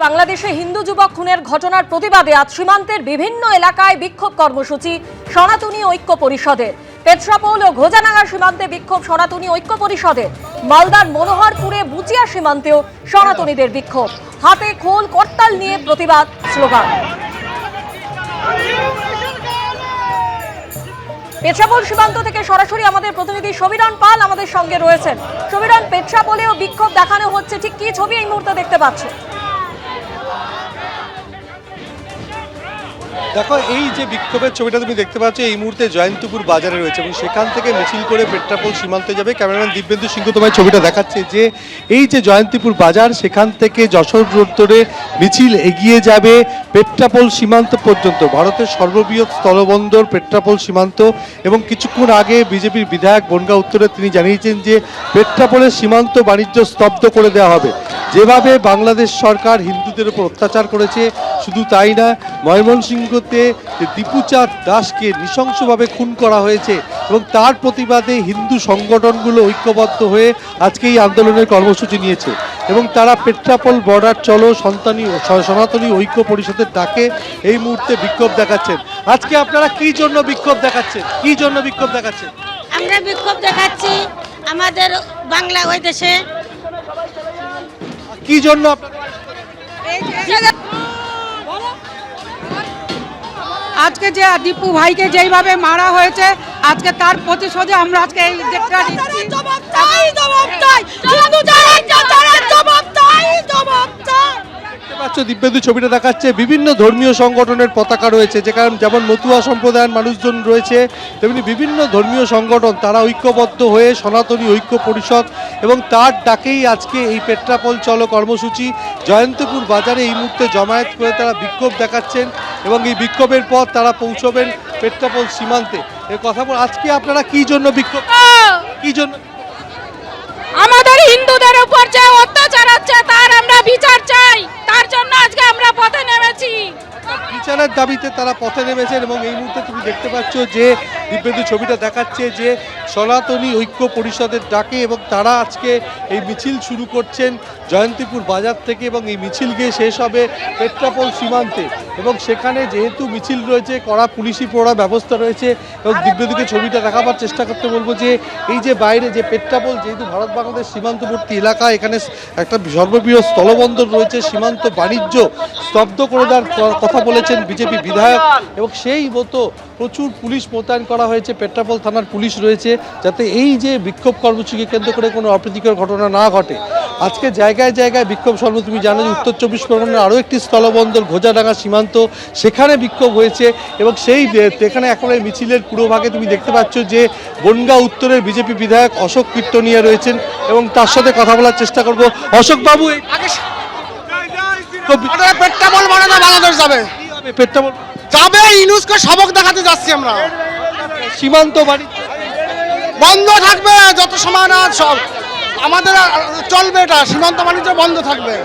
বাংলাদেশে হিন্দু যুবক খুনের ঘটনার প্রতিবাদে আজ সীমান্তের বিভিন্ন এলাকায় বিক্ষোভ কর্মসূচি সনাতনী ঐক্য পরিষদের। পেট্রাপোল ও ঘোজানাগা সীমান্তে বিক্ষোভ সনাতনী ঐক্য পরিষদের। মালদার মনোহরপুরে বুচিয়া সীমান্তেও সনাতনীদের বিক্ষোভ, হাতে খোল করতাল নিয়ে প্রতিবাদ স্লোগান। পেট্রাপোল সীমান্ত থেকে সরাসরি আমাদের প্রতিনিধি সমীরণ পাল আমাদের সঙ্গে রয়েছেন। সমীরণ, পেট্রাপোলেও বিক্ষোভ দেখানো হচ্ছে, ঠিক কি ছবি এই মুহূর্তে দেখতে পাচ্ছ? দেখো, এই যে বিক্ষোভের ছবিটা তুমি দেখতে পাচ্ছ এই মুহূর্তে জয়ন্তপুর বাজারে রয়েছে এবং সেখান থেকে মিছিল করে পেট্রাপোল সীমান্তে যাবে। ক্যামেরাম্যান দিব্যেন্দু সিংহ তোমায় ছবিটা দেখাচ্ছে যে এই যে জয়ন্তপুর বাজার, সেখান থেকে যশোর রোড ধরে মিছিল এগিয়ে যাবে পেট্রাপোল সীমান্ত পর্যন্ত। ভারতের সর্ববৃহৎ স্থলবন্দর পেট্রাপোল সীমান্ত, এবং কিছুক্ষণ আগে বিজেপির বিধায়ক বনগাঁ উত্তরে তিনি জানিয়েছেন যে পেট্রাপোলের সীমান্ত বাণিজ্য স্তব্ধ করে দেওয়া হবে। যেভাবে বাংলাদেশ সরকার হিন্দুদের উপর অত্যাচার করেছে, শুধু তাই না, ময়মনসিংহতে দীপুচাঁদ দাসকে নৃশংসভাবে খুন করা হয়েছে এবং তার প্রতিবাদে হিন্দু সংগঠনগুলো ঐক্যবদ্ধ হয়ে আজকে এই আন্দোলনের কর্মসূচি নিয়েছে এবং তারা পেট্রাপোল বর্ডার চলো সনাতনী ঐক্য পরিষদের ডাকে এই মুহূর্তে বিক্ষোভ দেখাচ্ছেন। আজকে আপনারা কি জন্য বিক্ষোভ দেখাচ্ছেন? কি জন্য বিক্ষোভ দেখাচ্ছেন? আমরা বিক্ষোভ দেখাচ্ছি আমাদের বাংলা ওই দেশে। কি জন্য? আজকে যে দীপু ভাইকে যেইভাবে মারা হয়েছে, আজকে তার প্রতিশোধে আমরা আজকে এই দেখতে দিব্যেন্দু ছবিটা দেখাচ্ছে বিভিন্ন ধর্মীয় সংগঠনের পতাকা রয়েছে, যেমন মতুয়া সম্প্রদায়ের মানুষজন রয়েছে, তেমনি বিভিন্ন ধর্মীয় সংগঠন তারা ঐক্যবদ্ধ হয়ে সনাতনী ঐক্য পরিষদ এবং তার ডাকেই আজকে এই পেট্রাপোল চলো কর্মসূচি জয়ন্তপুর বাজারে এই মুহূর্তে জমায়েত করে তারা বিক্ষোভ দেখাচ্ছেন এবং এই বিক্ষোভের পর তারা পৌঁছবেন পেট্রাপোল সীমান্তে। এর কথা বল, আজকে আপনারা কি জন্য বিক্ষোভ? কি জন্য? আমাদের হিন্দুদের উপর যে অত্যাচার হচ্ছে তার আমরা বিচার চাই, তার জন্য আজকে আমরা পথে নেমেছি। বিচারের দাবিতে তারা পথে নেমেছেন এবং এই মুহূর্তে তুমি দেখতে পাচ্ছ যে দিব্যেন্দু ছবিটা দেখাচ্ছে যে সনাতনী ঐক্য পরিষদের ডাকে এবং তারা আজকে এই মিছিল শুরু করছেন জয়ন্তীপুর বাজার থেকে এবং এই মিছিল গিয়ে শেষ হবে পেট্রাপোল সীমান্তে এবং সেখানে যেহেতু মিছিল রয়েছে, কড়া পুলিশি প্রহরা ব্যবস্থা রয়েছে এবং দিব্যেন্দুকে ছবিটা দেখাবার চেষ্টা করতে বলবো যে এই যে বাইরে যে পেট্রাপোল, যেহেতু ভারত বাংলাদেশ সীমান্তবর্তী এলাকা, এখানে একটা সর্ববৃহৎ স্থলবন্দর রয়েছে, সীমান্ত বাণিজ্য স্তব্ধ করে দেওয়ার কথা বলেছেন বিজেপি বিধায়ক এবং সেই মতো প্রচুর পুলিশ মোতায়েন করা হয়েছে, পেট্রাপোল থানার পুলিশ রয়েছে, যাতে এই যে বিক্ষোভ কর্মসূচিকে কেন্দ্র করে কোনো অপ্রীতিকর ঘটনা না ঘটে। আজকে জায়গায় জায়গায় বিক্ষোভ সর্ব, তুমি জানো যে উত্তর 24 পরগনার আরও একটি স্থলবন্দর ঘোজাডাঙ্গা সীমান্ত, সেখানে বিক্ষোভ হয়েছে এবং সেখানে এখন এই মিছিলের পুরোভাগে তুমি দেখতে পাচ্ছ যে বনগাঁ উত্তরের বিজেপি বিধায়ক অশোক কীর্তনিয়া রয়েছেন এবং তার সাথে কথা বলার চেষ্টা করব। অশোক বাবু, পেট্রাপোল বানানো বাংলাদেশ যাবে, পেট্রাপোল যাবে, ইউনুসকে সবক দেখাতে যাচ্ছি আমরা। সীমান্ত বাণিজ্য বন্ধ থাকবে যত সময় না সব আমাদের চলবে, এটা সীমান্ত বাণিজ্য বন্ধ থাকবে।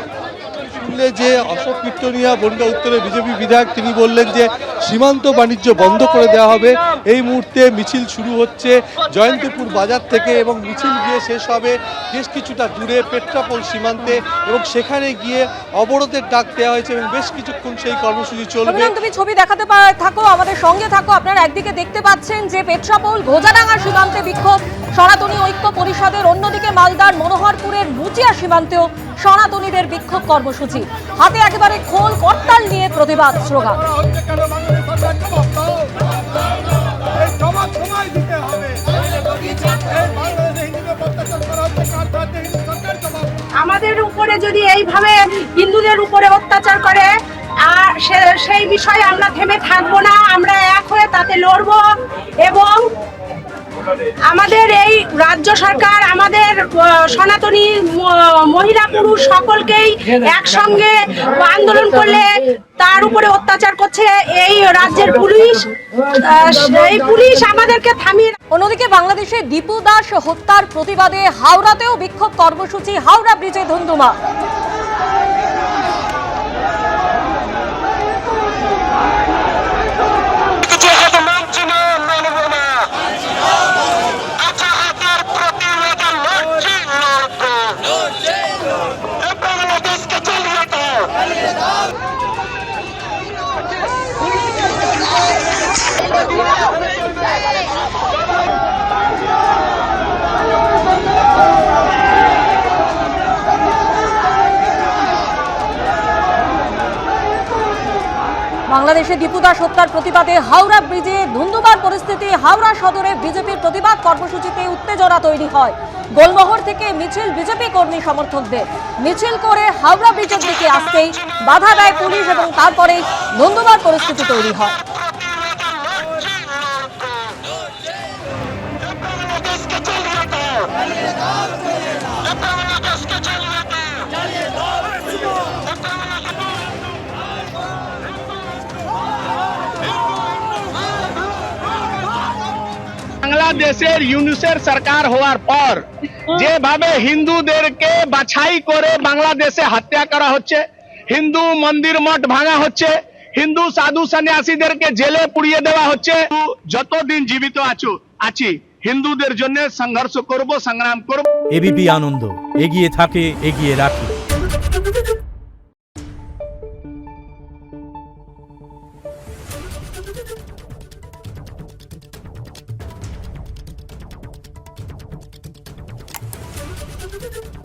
যে অশোক কীর্তনিয়া বনগাঁ উত্তরের বিজেপি বিধায়ক, তিনি বললেন যে সীমান্ত বাণিজ্য বন্ধ করে দেওয়া হবে। এই মুহূর্তে মিছিল শুরু হচ্ছে জয়ন্তপুর বাজার থেকে এবং মিছিল গিয়ে শেষ হবে বেশ কিছুটা দূরে পেট্রাপোল সীমান্তে এবং সেখানে গিয়ে অবরোধের ডাক দেওয়া হয়েছে এবং বেশ কিছুক্ষণ সেই কর্মসূচি চলবে। তুমি ছবি দেখাতে থাকো, আমাদের সঙ্গে থাকো। আপনারা একদিকে দেখতে পাচ্ছেন যে পেট্রাপোল ঘোজাডাঙ্গা সীমান্তে বিক্ষোভ সনাতনী ঐক্য পরিষদের, অন্যদিকে মালদার মনোহরপুরের বুচিয়া সীমান্তেও সনাতনীদের বিক্ষোভ কর্মসূচি, হাতে একেবারে খোল করতাল নিয়ে প্রতিবাদ স্লোগান। আমাদের উপরে যদি এইভাবে হিন্দুদের উপরে অত্যাচার করে, আর সেই বিষয়ে আমরা থেমে থাকবো না, আমরা এক হয়ে তাতে লড়বো এবং আমাদের এই রাজ্য সরকার আমাদের সনাতনী মহিলা পুরুষ সকলকেই একসঙ্গে আন্দোলন করলে তার উপরে অত্যাচার করছে এই রাজ্যের পুলিশ, এই পুলিশ আমাদেরকে থামিয়ে। অন্যদিকে বাংলাদেশে দীপু দাস হত্যার প্রতিবাদে হাওড়াতেও বিক্ষোভ কর্মসূচি, হাওড়া ব্রিজে ধুন্ধুমা। বাংলাদেশে দীপু দাস হত্যার প্রতিবাদে হাওড়া ব্রিজে ধুন্ধুমার পরিস্থিতি। হাওড়া সদরে বিজেপির প্রতিবাদ কর্মসূচিতে উত্তেজনা তৈরি হয়। গোলমোহর থেকে মিছিল বিজেপি কর্মী সমর্থকদের। মিছিল করে হাওড়া ব্রিজের দিকে আসতেই বাধা দেয় পুলিশ এবং তারপরেই ধুন্ধুমার পরিস্থিতি তৈরি হয়। বাংলাদেশের ইউনিসের সরকার হওয়ার পর যেভাবে হিন্দুদেরকে বাছাই করে বাংলাদেশে হত্যা করা হচ্ছে, হিন্দু মন্দির মঠ ভাঙা হচ্ছে, হিন্দু সাধু সন্ন্যাসীদেরকে জেলে পুড়িয়ে দেওয়া হচ্ছে। যতদিন জীবিত আছি হিন্দুদের জন্য সংঘর্ষ করব, সংগ্রাম করব। এবিপি আনন্দ এগিয়ে থাকে, এগিয়ে রাখে। Thank you.